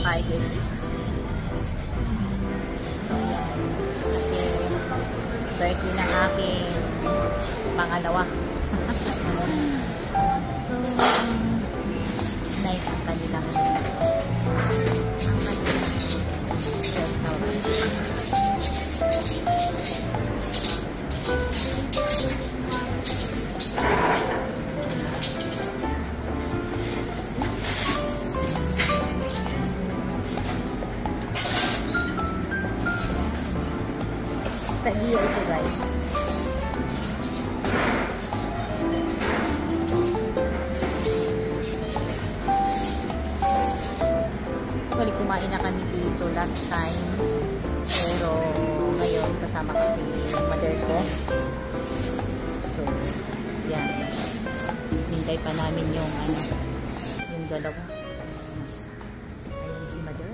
Tiger King. So, yan. Kasi, birthday ng aking pangalawa. So, nice ang kanilang restaurant. Tagiya ito, guys. Actually, kumain na kami dito last time. Pero ngayon, kasama kasi yung mother ko. So, yan. Hintay pa namin yung yung dalawa. Ayan si mother.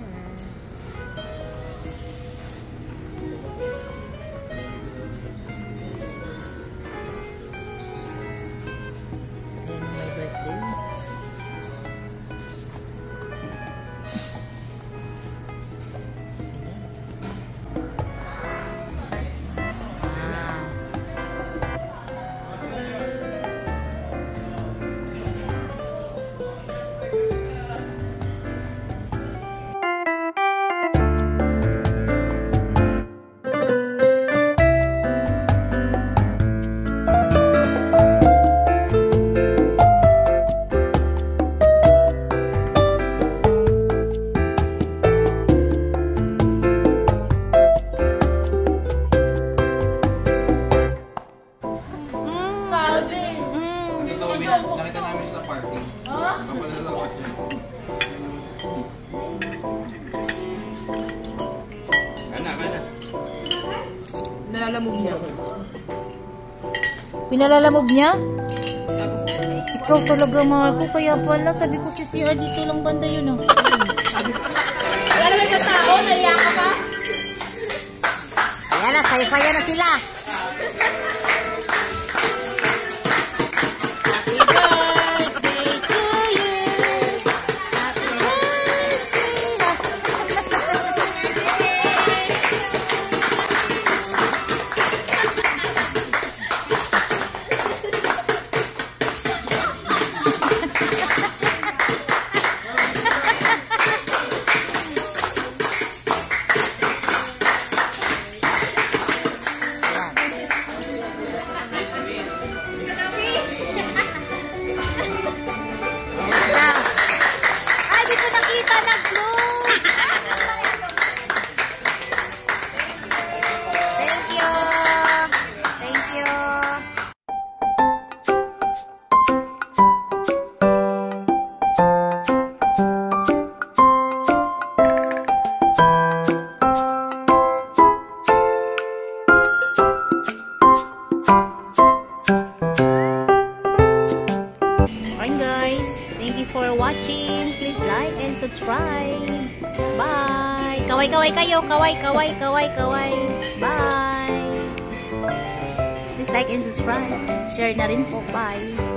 Nakita namin sa parking. Kapala sa kotse. Kana. Nalalamog niya. Pinalalamog niya? Ikaw talaga, mahal ko. Kaya pala, sabi ko si CR dito lang banda yun. Wala naman yung tao, naiyak ka pa? Ayan na, saya-saya na sila. For watching, please like and subscribe. Bye. Kaway kayo, kaway. Bye. Please like and subscribe. Share na rin po. Bye.